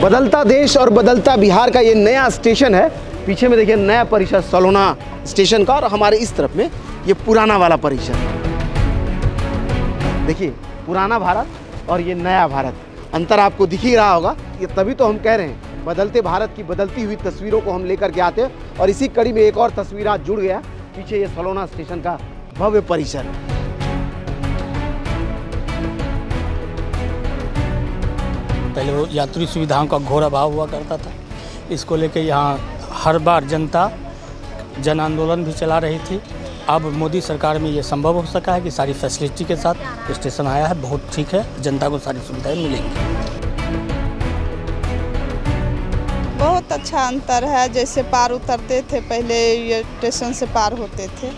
बदलता देश और बदलता बिहार का ये नया स्टेशन है। पीछे में देखिए नया परिसर सलोना स्टेशन का, और हमारे इस तरफ में ये पुराना वाला परिसर। देखिए पुराना भारत और ये नया भारत, अंतर आपको दिख ही रहा होगा। ये तभी तो हम कह रहे हैं बदलते भारत की बदलती हुई तस्वीरों को हम लेकर के आते हैं। और इसी कड़ी में एक और तस्वीर आज जुड़ गया, पीछे ये सलोना स्टेशन का भव्य परिसर। पहले वो यात्री सुविधाओं का घोर अभाव हुआ करता था, इसको लेकर यहाँ हर बार जनता जन आंदोलन भी चला रही थी। अब मोदी सरकार में ये संभव हो सका है कि सारी फैसिलिटी के साथ स्टेशन आया है, बहुत ठीक है, जनता को सारी सुविधाएं मिलेंगी। बहुत अच्छा अंतर है। जैसे पार उतरते थे पहले ये स्टेशन से पार होते थे,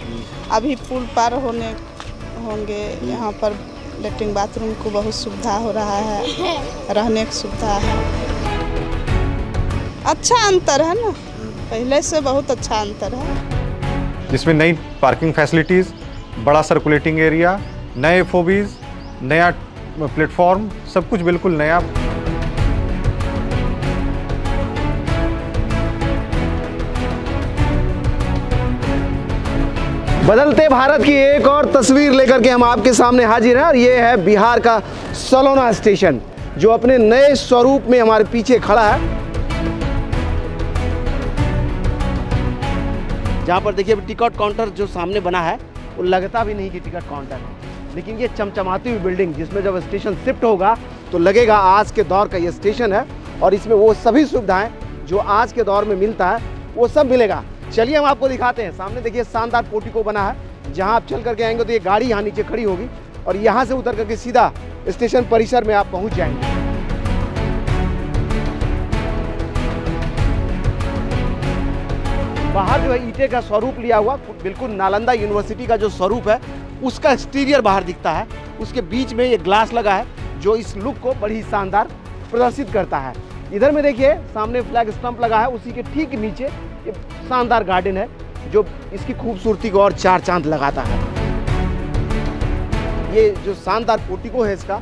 अभी पुल पार होंगे। यहाँ पर लेटरिन बाथरूम को बहुत सुविधा हो रहा है, रहने की सुविधा है। अच्छा अंतर है ना, पहले से बहुत अच्छा अंतर है। जिसमें नई पार्किंग फैसिलिटीज़, बड़ा सर्कुलेटिंग एरिया, नए एफओबीज, नया प्लेटफॉर्म, सब कुछ बिल्कुल नया। बदलते भारत की एक और तस्वीर लेकर के हम आपके सामने हाजिर हैं, और ये है बिहार का सलोना स्टेशन, जो अपने नए स्वरूप में हमारे पीछे खड़ा है। जहाँ पर देखिए टिकट काउंटर जो सामने बना है वो लगता भी नहीं कि टिकट काउंटर है, लेकिन ये चमचमाती हुई बिल्डिंग, जिसमें जब स्टेशन शिफ्ट होगा तो लगेगा आज के दौर का ये स्टेशन है। और इसमें वो सभी सुविधाएं जो आज के दौर में मिलता है वो सब मिलेगा। चलिए हम आपको दिखाते हैं। सामने देखिए शानदार पोर्टिको बना है, जहाँ आप चल करके आएंगे तो ये गाड़ी यहाँ नीचे खड़ी होगी और यहाँ से उतर करके सीधा स्टेशन परिसर में आप पहुँच जाएंगे। बाहर जो है ईंटे का स्वरूप लिया हुआ, बिल्कुल नालंदा यूनिवर्सिटी का जो स्वरूप है उसका एक्सटीरियर बाहर दिखता है। उसके बीच में ये ग्लास लगा है जो इस लुक को बड़ी शानदार प्रदर्शित करता है। इधर में देखिए सामने फ्लैग स्टंप लगा है, उसी के ठीक नीचे ये शानदार गार्डन है जो इसकी खूबसूरती को और चार चांद लगाता है। ये जो शानदार पोर्टिको है इसका,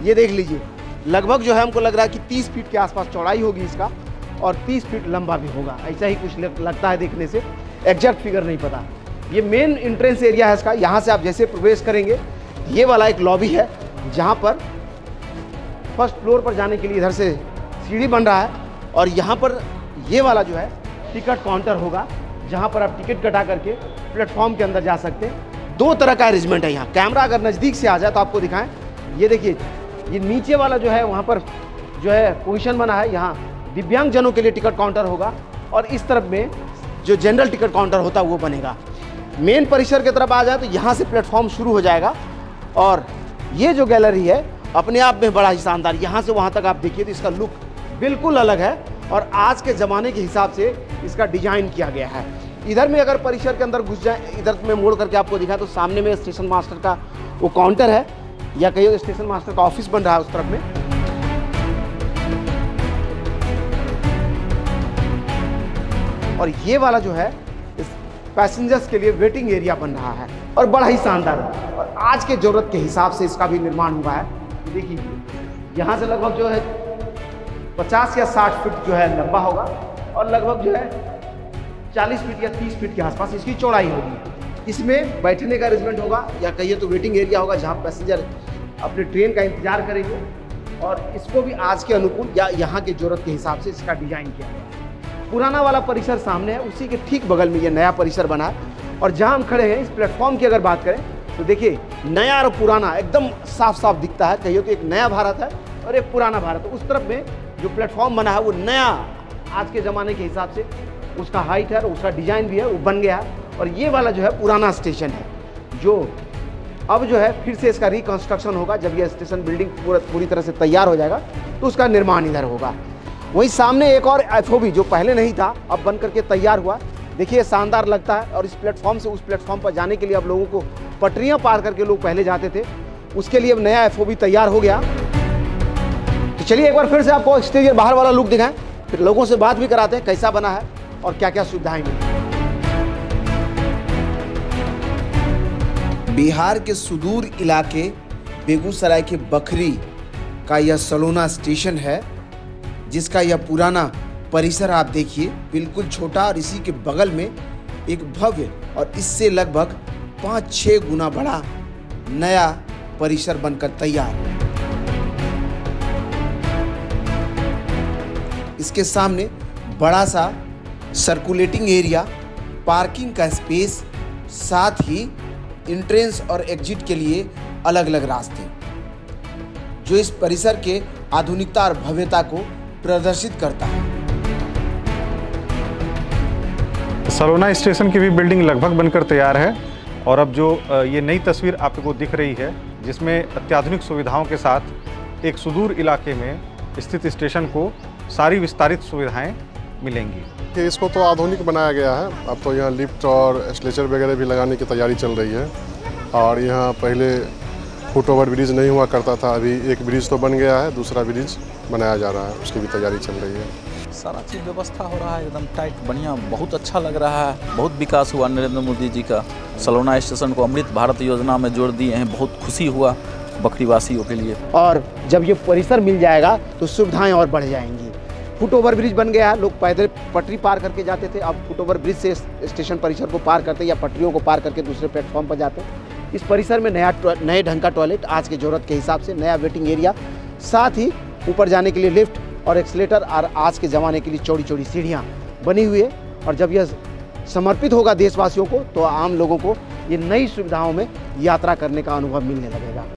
ये देख लीजिए, लगभग जो है हमको लग रहा है कि 30 फीट के आसपास चौड़ाई होगी इसका, और 30 फीट लंबा भी होगा, ऐसा ही कुछ लगता है देखने से, एग्जैक्ट फिगर नहीं पता। ये मेन एंट्रेंस एरिया है इसका। यहाँ से आप जैसे प्रवेश करेंगे, ये वाला एक लॉबी है जहाँ पर फर्स्ट फ्लोर पर जाने के लिए इधर से सीढ़ी बन रहा है, और यहाँ पर ये वाला जो है टिकट काउंटर होगा, जहाँ पर आप टिकट कटा करके प्लेटफॉर्म के अंदर जा सकते हैं। दो तरह का अरेंजमेंट है यहाँ। कैमरा अगर नज़दीक से आ जाए तो आपको दिखाएं, ये देखिए ये नीचे वाला जो है वहाँ पर जो है पोजिशन बना है, यहाँ दिव्यांग जनों के लिए टिकट काउंटर होगा, और इस तरफ में जो जनरल टिकट काउंटर होता है वो बनेगा। मेन परिसर की तरफ आ जाए तो यहाँ से प्लेटफॉर्म शुरू हो जाएगा, और ये जो गैलरी है अपने आप में बड़ा ही शानदार, यहाँ से वहाँ तक आप देखिए तो इसका लुक बिल्कुल अलग है, और आज के ज़माने के हिसाब से इसका डिजाइन किया गया है। इधर में अगर परिसर के अंदर घुस जाए, इधर में मोड़ करके आपको दिखा तो सामने में स्टेशन मास्टर का वो काउंटर है, या कहीं स्टेशन मास्टर का ऑफिस बन रहा है उस तरफ में। और ये वाला जो है इस पैसेंजर्स के लिए वेटिंग एरिया बन रहा है, और बड़ा ही शानदार है, और आज के ज़रूरत के हिसाब से इसका भी निर्माण हुआ है। देखिए यहाँ से लगभग जो है 50 या 60 फीट जो है लंबा होगा, और लगभग जो है 40 फीट या 30 फीट के आसपास इसकी चौड़ाई होगी। इसमें बैठने का अरेंजमेंट होगा, या कहिए तो वेटिंग एरिया होगा, जहाँ पैसेंजर अपने ट्रेन का इंतजार करेंगे, और इसको भी आज के अनुकूल या यहाँ के ज़रूरत के हिसाब से इसका डिज़ाइन किया गया है। पुराना वाला परिसर सामने है, उसी के ठीक बगल में ये नया परिसर बना है, और जहाँ हम खड़े हैं इस प्लेटफॉर्म की अगर बात करें तो देखिए नया और पुराना एकदम साफ साफ दिखता है। कहिए तो एक नया भारत है और एक पुराना भारत है। उस तरफ में जो प्लेटफॉर्म बना है वो नया, आज के ज़माने के हिसाब से उसका हाइट है और उसका डिज़ाइन भी है, वो बन गया है। और ये वाला जो है पुराना स्टेशन है, जो अब जो है फिर से इसका रिकंस्ट्रक्शन होगा। जब यह स्टेशन बिल्डिंग पूरी तरह से तैयार हो जाएगा तो उसका निर्माण इधर होगा। वहीं सामने एक और एफओबी जो पहले नहीं था, अब बन करके तैयार हुआ। देखिए शानदार लगता है, और इस प्लेटफॉर्म से उस प्लेटफॉर्म पर जाने के लिए अब लोगों को पटरियां पार करके लोग पहले जाते थे, उसके लिए अब नया एफओबी तैयार हो गया। तो चलिए एक बार फिर से आपको एक्सटीरियर बाहर वाला लुक दिखाएं, फिर लोगों से बात भी कराते हैं कैसा बना है और क्या क्या सुविधाएं मिली। बिहार के सुदूर इलाके बेगूसराय के बखरी का यह सलोना स्टेशन है, जिसका यह पुराना परिसर आप देखिए बिल्कुल छोटा, और इसी के बगल में एक भव्य और इससे लगभग 5-6 गुना बड़ा नया परिसर बनकर तैयार है। इसके सामने बड़ा सा सर्कुलेटिंग एरिया, पार्किंग का स्पेस, साथ ही एंट्रेंस और एग्जिट के लिए अलग अलग रास्ते, जो इस परिसर के आधुनिकता और भव्यता को प्रदर्शित करता है। सलोना स्टेशन की भी बिल्डिंग लगभग बनकर तैयार है, और अब जो ये नई तस्वीर आपको दिख रही है, जिसमें अत्याधुनिक सुविधाओं के साथ एक सुदूर इलाके में स्थित स्टेशन को सारी विस्तारित सुविधाएं मिलेंगी। कि इसको तो आधुनिक बनाया गया है। अब तो यहाँ लिफ्ट और स्ट्रेचर वगैरह भी लगाने की तैयारी चल रही है, और यहाँ पहले फुट ओवर ब्रिज नहीं हुआ करता था, अभी एक ब्रिज तो बन गया है, दूसरा ब्रिज बनाया जा रहा है, उसकी भी तैयारी चल रही है। सारा चीज़ व्यवस्था हो रहा है एकदम टाइट, बढ़िया, बहुत अच्छा लग रहा है। बहुत विकास हुआ नरेंद्र मोदी जी का। सलोना स्टेशन को अमृत भारत योजना में जोड़ दिए हैं, बहुत खुशी हुआ बकरीवासियों के लिए। और जब ये परिसर मिल जाएगा तो सुविधाएं और बढ़ जाएंगी। फुट ओवर ब्रिज बन गया है, लोग पैदल पटरी पार करके जाते थे, अब फुट ओवर ब्रिज से स्टेशन परिसर को पार करते या पटरियों को पार करके दूसरे प्लेटफॉर्म पर जाते। इस परिसर में नए ढंग का टॉयलेट, आज की ज़रूरत के हिसाब से नया वेटिंग एरिया, साथ ही ऊपर जाने के लिए लिफ्ट और एक्सीलेटर, और आज के ज़माने के लिए चौड़ी चौड़ी सीढ़ियाँ बनी हुई है। और जब यह समर्पित होगा देशवासियों को, तो आम लोगों को ये नई सुविधाओं में यात्रा करने का अनुभव मिलने लगेगा।